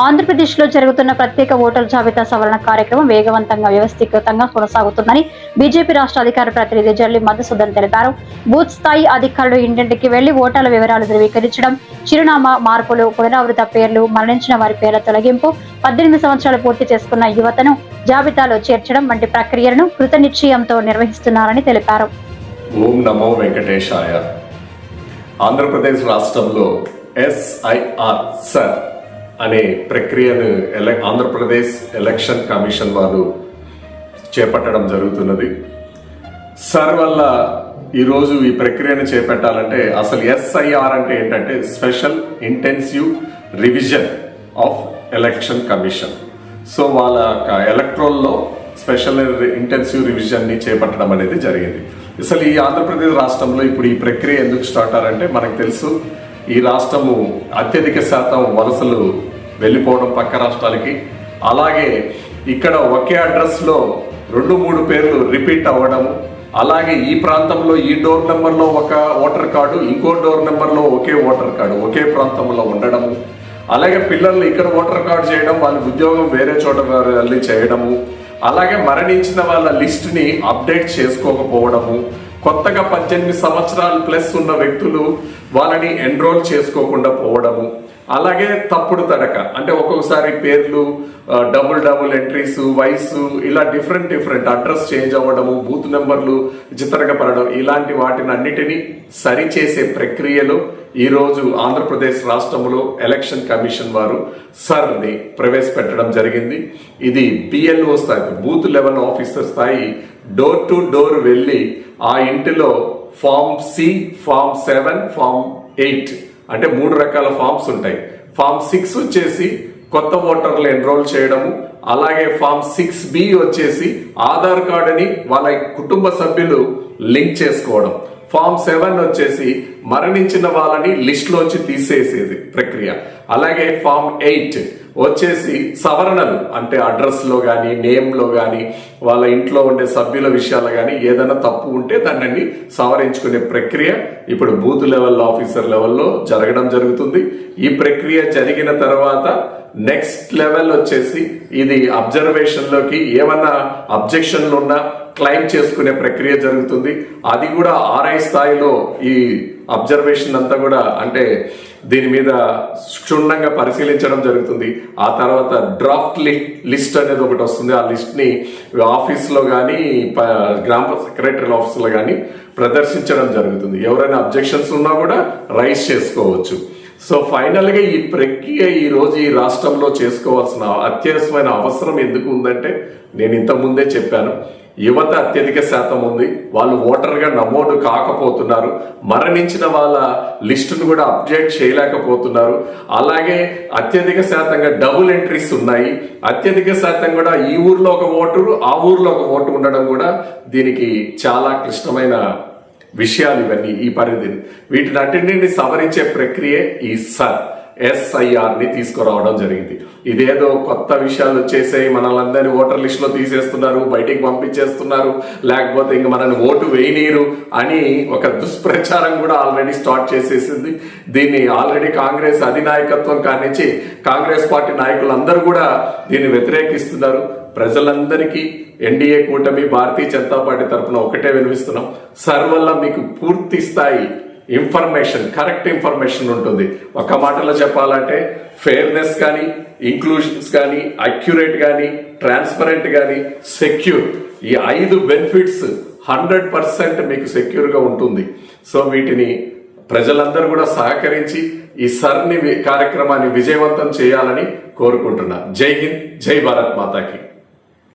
ఆంధ్రప్రదేశ్లో జరుగుతున్న ప్రత్యేక ఓటర్ల జాబితా సవరణ కార్యక్రమం వేగవంతంగా వ్యవస్థీకృతంగా కొనసాగుతుందని బీజేపీ రాష్ట్ర అధికార ప్రతినిధి జల్లి మధుసూదన్ తెలిపారు. బూత్ స్థాయి అధికారులు ఇంటింటికి వెళ్లి ఓటర్ల వివరాలు ధృవీకరించడం, చిరునామా మార్పులు, పునరావృత పేర్లు, మరణించిన వారి పేర్ల తొలగింపు, 18 సంవత్సరాలు పూర్తి చేసుకున్న యువతను జాబితాలో చేర్చడం వంటి ప్రక్రియలను కృతనిశ్చయంతో నిర్వహిస్తున్నారని తెలిపారు. ఓం నమో వెంకటేశాయ. ఆంధ్రప్రదేశ్ రాష్ట్రంలో SIR సర్ అనే ప్రక్రియను ఆంధ్రప్రదేశ్ ఎలక్షన్ కమిషన్ వాళ్ళు చేపట్టడం జరుగుతున్నది. సర్ వల్ల ఈరోజు ఈ ప్రక్రియను చేపట్టాలంటే అసలు SIR అంటే ఏంటంటే special intensive revision of election commission. So వాళ్ళ ఎలక్ట్రోల్లో స్పెషల్ ఇంటెన్సివ్ రివిజన్ని చేపట్టడం అనేది జరిగింది. అసలు ఈ ఆంధ్రప్రదేశ్ రాష్ట్రంలో ఇప్పుడు ఈ ప్రక్రియ ఎందుకు స్టార్ట్ అయ్యారంటే మనకు తెలుసు, ఈ రాష్ట్రము అత్యధిక శాతం వలసలు వెళ్ళిపోవడం పక్క రాష్ట్రాలకి, అలాగే ఇక్కడ ఒకే అడ్రస్లో 2-3 పేర్లు రిపీట్ అవ్వడము, అలాగే ఈ ప్రాంతంలో ఈ డోర్ నెంబర్లో ఒక ఓటర్ కార్డు, ఇంకో డోర్ నెంబర్లో ఒకే ఓటర్ కార్డు ఒకే ప్రాంతంలో ఉండడము, అలాగే పిల్లలు ఇక్కడ ఓటర్ కార్డు చేయడం, వాళ్ళ ఉద్యోగం వేరే చోట వెళ్ళి చేయడము, అలాగే మరణించిన వాళ్ళ లిస్ట్ని అప్డేట్ చేసుకోకపోవడము, కొత్తగా 18 సంవత్సరాలు ప్లస్ ఉన్న వ్యక్తులు వాళ్ళని ఎన్రోల్ చేసుకోకుండా పోవడము, అలాగే తప్పుడు తడక అంటే ఒక్కొక్కసారి పేర్లు డబుల్ ఎంట్రీస్, వయసు, ఇలా డిఫరెంట్ అడ్రస్ చేంజ్ అవ్వడము, బూత్ నెంబర్లు చిత్రగపడడం, ఇలాంటి వాటిని అన్నిటినీ సరిచేసే ప్రక్రియలో ఈరోజు ఆంధ్రప్రదేశ్ రాష్ట్రంలో ఎలక్షన్ కమిషన్ వారు సర్ని ప్రవేశపెట్టడం జరిగింది. ఇది BLO స్థాయి, బూత్ లెవెల్ ఆఫీసర్ స్థాయి, డోర్ టు డోర్ వెళ్ళి ఆ ఇంటిలో ఫామ్ C, ఫామ్ 7, ఫామ్ 8 అంటే 3 రకాల ఫామ్స్ ఉంటాయి. ఫామ్ 6 వచ్చేసి కొత్త ఓటర్లు ఎన్రోల్ చేయడము, అలాగే ఫామ్ 6B వచ్చేసి ఆధార్ కార్డుని వాళ్ళ కుటుంబ సభ్యులు లింక్ చేసుకోవడం, ఫామ్ 7 వచ్చేసి మరణించిన వాళ్ళని లిస్ట్లోంచి తీసేసేది ప్రక్రియ, అలాగే ఫామ్ 8 వచ్చేసి సవరణలు అంటే అడ్రస్లో కానీ నేమ్లో కానీ వాళ్ళ ఇంట్లో ఉండే సభ్యుల విషయాలు కానీ ఏదైనా తప్పు ఉంటే దాన్ని సవరించుకునే ప్రక్రియ ఇప్పుడు బూత్ లెవెల్ ఆఫీసర్ లెవెల్లో జరగడం జరుగుతుంది. ఈ ప్రక్రియ జరిగిన తర్వాత నెక్స్ట్ లెవెల్ వచ్చేసి ఇది అబ్జర్వేషన్లోకి ఏమన్నా అబ్జెక్షన్లు ఉన్నా క్లెయిమ్ చేసుకునే ప్రక్రియ జరుగుతుంది. అది కూడా RI స్థాయిలో ఈ అబ్జర్వేషన్ అంతా కూడా అంటే దీని మీద క్షుణ్ణంగా పరిశీలించడం జరుగుతుంది. ఆ తర్వాత డ్రాఫ్ట్ లిస్ట్ అనేది ఒకటి వస్తుంది. ఆ లిస్ట్ని ఆఫీస్లో కానీ గ్రామ సెక్రటరీ ఆఫీస్లో కానీ ప్రదర్శించడం జరుగుతుంది. ఎవరైనా అబ్జెక్షన్స్ ఉన్నా కూడా రైజ్ చేసుకోవచ్చు. సో ఫైనల్గా ఈ ప్రక్రియ ఈరోజు ఈ రాష్ట్రంలో చేసుకోవాల్సిన అత్యవసరమైన అవసరం ఎందుకు ఉందంటే నేను ఇంతకుముందే చెప్పాను, యువత అత్యధిక శాతం ఉంది, వాళ్ళు ఓటర్గా నమోదు కాకపోతున్నారు, మరణించిన వాళ్ళ లిస్టును కూడా అప్డేట్ చేయలేకపోతున్నారు, అలాగే అత్యధిక శాతంగా డబుల్ ఎంట్రీస్ ఉన్నాయి, అత్యధిక శాతం కూడా ఈ ఊర్లో ఒక ఓటు ఆ ఊర్లో ఒక ఓటు ఉండడం కూడా దీనికి చాలా క్లిష్టమైన విషయాలు ఇవన్నీ. ఈ పరిధిని వీటిని అన్నింటినీ సవరించే ప్రక్రియ ఈ SIR ని తీసుకురావడం జరిగింది. ఇదేదో కొత్త విషయాలు వచ్చేసాయి, మనల్ని ఓటర్ లిస్ట్ లో తీసేస్తున్నారు, బయటికి పంపించేస్తున్నారు, లేకపోతే ఇంక మనల్ని ఓటు వేయనీరు అని ఒక దుష్ప్రచారం కూడా ఆల్రెడీ స్టార్ట్ చేసేసింది. దీన్ని ఆల్రెడీ కాంగ్రెస్ అధినాయకత్వం కానించి కాంగ్రెస్ పార్టీ నాయకులు అందరూ కూడా దీన్ని వ్యతిరేకిస్తున్నారు. ప్రజలందరికీ NDA కూటమి భారతీయ జనతా పార్టీ తరఫున ఒకటే వినిపిస్తున్నాం, సర్ వల్ల మీకు పూర్తి స్థాయి ఇన్ఫర్మేషన్, కరెక్ట్ ఇన్ఫర్మేషన్ ఉంటుంది. ఒక మాటలో చెప్పాలంటే ఫెయిర్నెస్ కానీ, ఇంక్లూషన్స్ కానీ, అక్యురేట్ కానీ, ట్రాన్స్పరెంట్ కానీ, సెక్యూర్, ఈ 5 బెనిఫిట్స్ 100% మీకు సెక్యూర్గా ఉంటుంది. సో వీటిని ప్రజలందరూ కూడా సహకరించి ఈ సర్ని కార్యక్రమాన్ని విజయవంతం చేయాలని కోరుకుంటున్నా. జై హింద్, జై భారత్ మాతాకి.